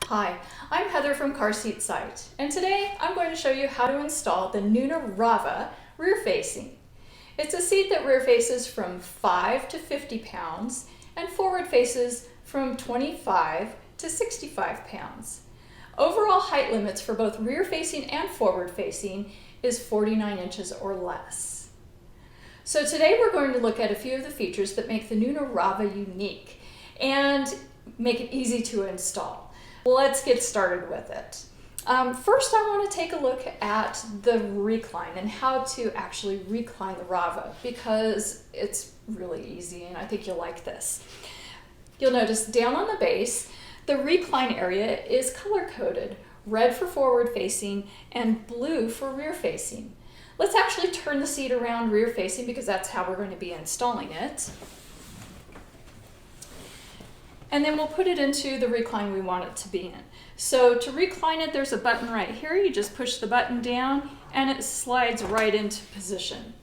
Hi, I'm Heather from Carseat site, and today I'm going to show you how to install the Nuna RAVA rear facing. It's a seat that rear faces from 5 to 50 pounds and forward faces from 25 to 65 pounds. Overall height limits for both rear facing and forward facing is 49 inches or less. So today we're going to look at a few of the features that make the Nuna RAVA unique and make it easy to install. Let's get started with it. First, I want to take a look at the recline and how to actually recline the RAVA because it's really easy and I think you'll like this. You'll notice down on the base, the recline area is color-coded, red for forward facing and blue for rear facing. Let's actually turn the seat around rear facing because that's how we're going to be installing it. And then we'll put it into the recline we want it to be in. So to recline it, there's a button right here. You just push the button down and it slides right into position.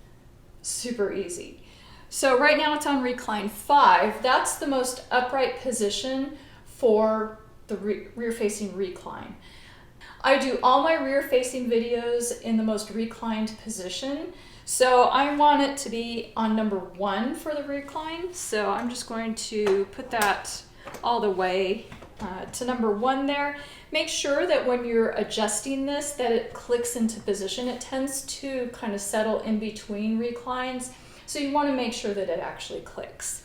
Super easy. So right now it's on recline 5. That's the most upright position for the rear-facing recline. I do all my rear-facing videos in the most reclined position. So I want it to be on number 1 for the recline. So I'm just going to put that all the way to number 1 there. Make sure that when you're adjusting this that it clicks into position. It tends to kind of settle in between reclines, so you want to make sure that it actually clicks.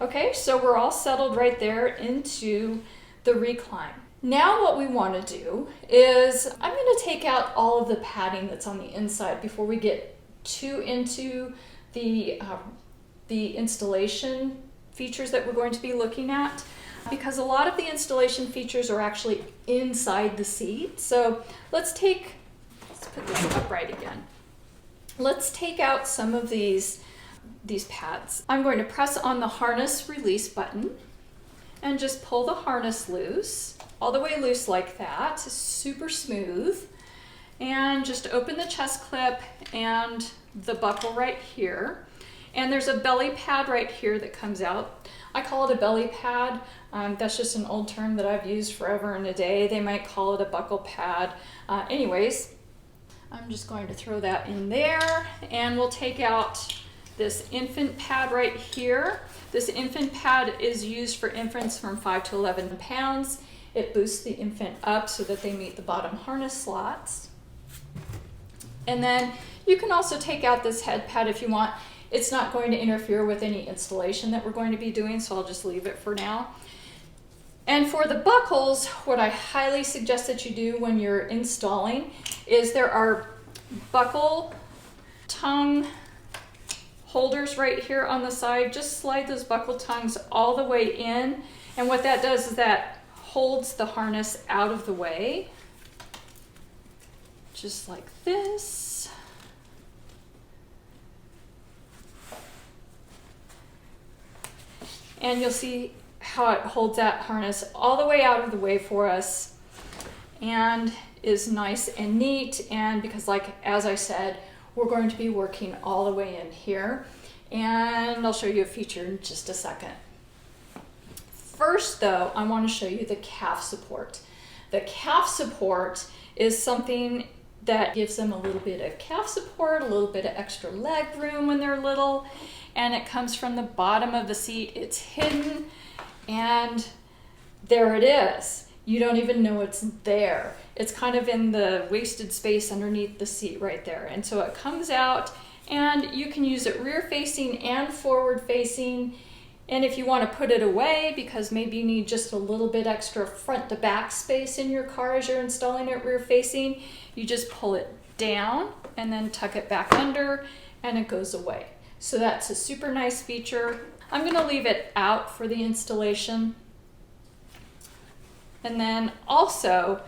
Okay, so we're all settled right there into the recline. Now what we want to do is I'm going to take out all of the padding that's on the inside before we get too into the installation features that we're going to be looking at, because a lot of the installation features are actually inside the seat. So let's put this upright again. Let's take out some of these pads. I'm going to press on the harness release button and just pull the harness loose, all the way loose like that, super smooth. And just open the chest clip and the buckle right here. And there's a belly pad right here that comes out. I call it a belly pad. That's just an old term that I've used forever and a day. They might call it a buckle pad. Anyways, I'm just going to throw that in there and we'll take out this infant pad right here. This infant pad is used for infants from 5 to 11 pounds. It boosts the infant up so that they meet the bottom harness slots. And then you can also take out this head pad if you want. It's not going to interfere with any installation that we're going to be doing, so I'll just leave it for now. And for the buckles, what I highly suggest that you do when you're installing is there are buckle tongue holders right here on the side. Just slide those buckle tongues all the way in, and what that does is that holds the harness out of the way, just like this. And you'll see how it holds that harness all the way out of the way for us and is nice and neat. And because, as I said, we're going to be working all the way in here. And I'll show you a feature in just a second. First though, I want to show you the calf support. The calf support is something that gives them a little bit of calf support, a little bit of extra leg room when they're little, and it comes from the bottom of the seat. It's hidden, and there it is. You don't even know it's there. It's kind of in the wasted space underneath the seat right there. And so it comes out, and you can use it rear facing and forward facing. And if you want to put it away because maybe you need just a little bit extra front to back space in your car as you're installing it rear facing, you just pull it down and then tuck it back under and it goes away. So that's a super nice feature. I'm going to leave it out for the installation. And then also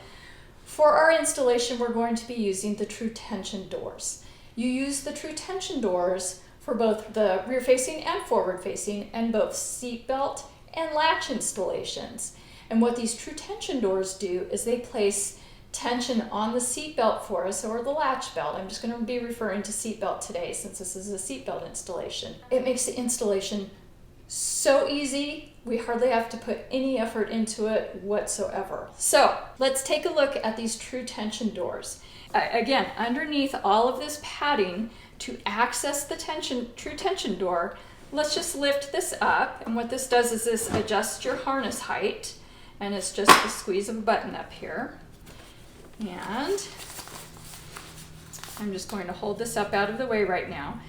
for our installation, we're going to be using the true tension doors. You use the true tension doors for both the rear facing and forward facing and both seat belt and latch installations. And what these true tension doors do is they place tension on the seat belt for us, or the latch belt. I'm just going to be referring to seat belt today since this is a seat belt installation. It makes the installation So easy, we hardly have to put any effort into it whatsoever. So let's take a look at these true tension doors. Again, underneath all of this padding, to access the true tension door, let's just lift this up. And what this does is this adjusts your harness height, and it's just the squeeze of a button up here. And I'm just going to hold this up out of the way right now.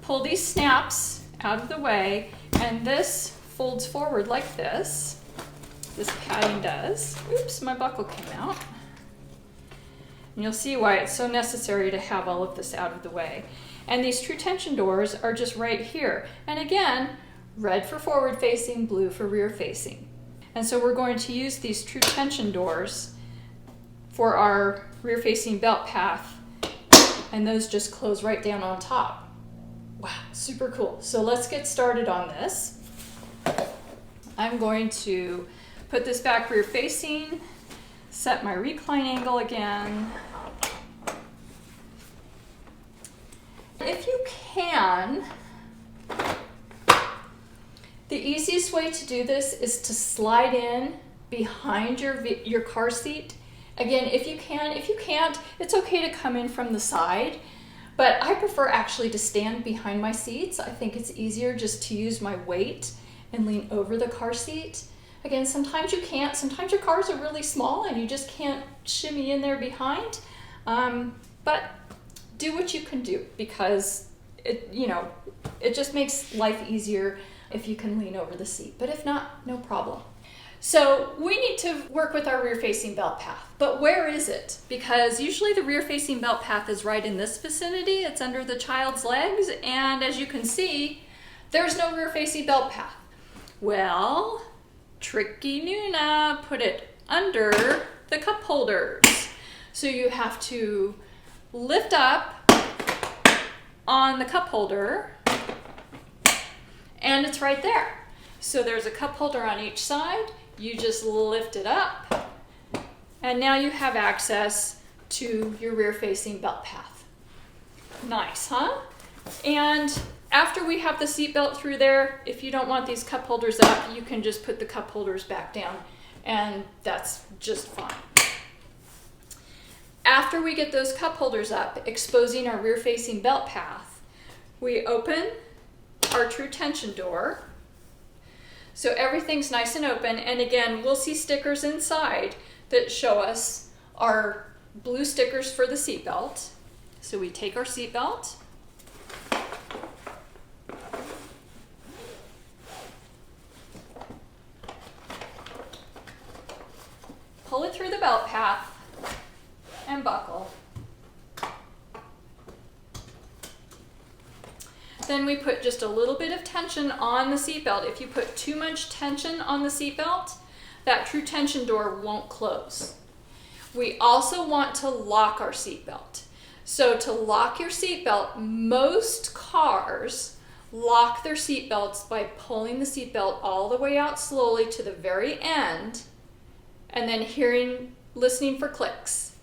Pull these snaps out of the way, and this folds forward like this. This padding does. Oops, my buckle came out. And you'll see why it's so necessary to have all of this out of the way. And these true tension doors are just right here. And again, red for forward facing, blue for rear facing. And so we're going to use these true tension doors for our rear facing belt path, and those just close right down on top. Wow, super cool. So let's get started on this. I'm going to put this back rear facing, set my recline angle again. If you can, the easiest way to do this is to slide in behind your car seat. Again, if you can. If you can't, it's okay to come in from the side. But I prefer actually to stand behind my seats. I think it's easier just to use my weight and lean over the car seat. Again, sometimes you can't. Sometimes your cars are really small and you just can't shimmy in there behind. But do what you can do, because it just makes life easier if you can lean over the seat. But if not, no problem. So we need to work with our rear-facing belt path, but where is it? Because usually the rear-facing belt path is right in this vicinity. It's under the child's legs, and as you can see, there's no rear-facing belt path. Well, tricky Nuna put it under the cup holders. So you have to lift up on the cup holder, and it's right there. So there's a cup holder on each side. You just lift it up, and now you have access to your rear-facing belt path. Nice, huh? And after we have the seat belt through there, if you don't want these cup holders up, you can just put the cup holders back down, and that's just fine. After we get those cup holders up, exposing our rear-facing belt path, we open our true tension door. So everything's nice and open, and again, we'll see stickers inside that show us our blue stickers for the seatbelt. So we take our seatbelt, pull it through the belt path, and buckle. Then we put just a little bit of tension on the seatbelt. If you put too much tension on the seatbelt, that true tension door won't close. We also want to lock our seatbelt. So to lock your seatbelt, most cars lock their seatbelts by pulling the seatbelt all the way out slowly to the very end, and then listening for clicks.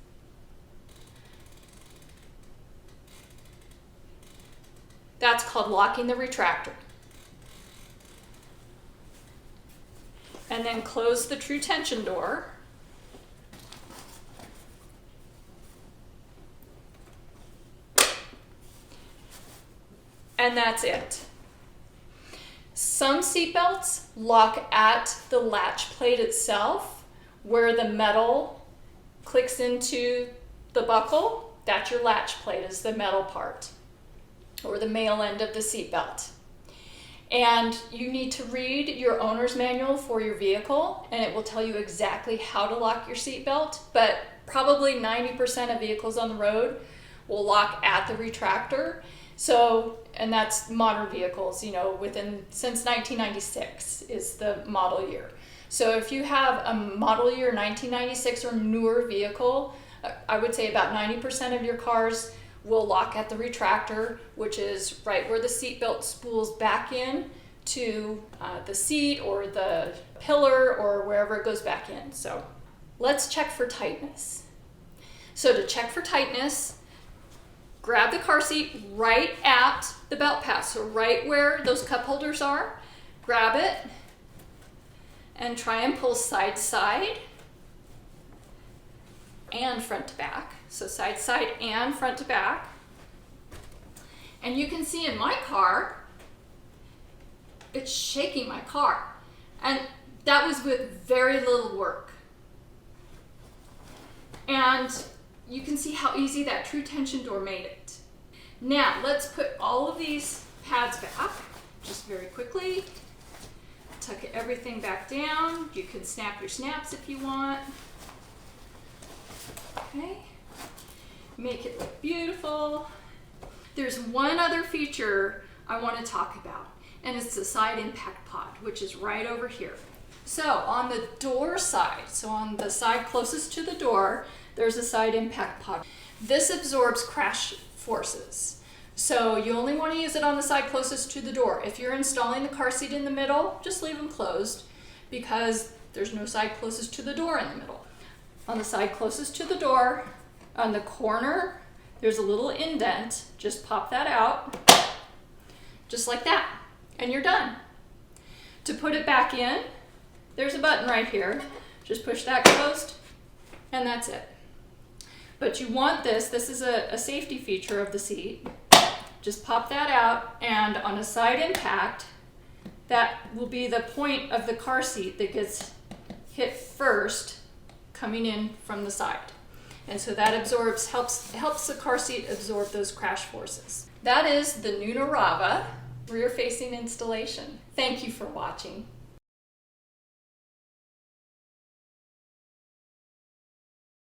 That's called locking the retractor. And then close the true tension door. And that's it. Some seatbelts lock at the latch plate itself, where the metal clicks into the buckle. That's your latch plate, is the metal part, or the male end of the seatbelt. And you need to read your owner's manual for your vehicle, and it will tell you exactly how to lock your seatbelt, but probably 90% of vehicles on the road will lock at the retractor. So, and that's modern vehicles, since 1996 is the model year. So if you have a model year 1996 or newer vehicle, I would say about 90% of your cars will lock at the retractor, which is right where the seatbelt spools back in to the seat or the pillar or wherever it goes back in. So let's check for tightness. So to check for tightness, grab the car seat right at the belt path, so right where those cup holders are. grab it and try and pull side to side and front to back. So side to side and front to back. And you can see in my car, it's shaking my car. And that was with very little work. And you can see how easy that true tension door made it. Now let's put all of these pads back, just very quickly. Tuck everything back down. You can snap your snaps if you want. Okay, make it look beautiful. There's one other feature I want to talk about, and it's the side impact pod, which is right over here. So on the door side, so on the side closest to the door, there's a side impact pod. This absorbs crash forces. So you only want to use it on the side closest to the door. If you're installing the car seat in the middle, just leave them closed because there's no side closest to the door in the middle. On the side closest to the door, on the corner, there's a little indent. Just pop that out, just like that, and you're done. To put it back in, there's a button right here. Just push that closed, and that's it. But you want this is a safety feature of the seat. Just pop that out, and on a side impact, that will be the point of the car seat that gets hit first coming in from the side. And so that helps the car seat absorb those crash forces. That is the Nuna RAVA rear-facing installation. Thank you for watching.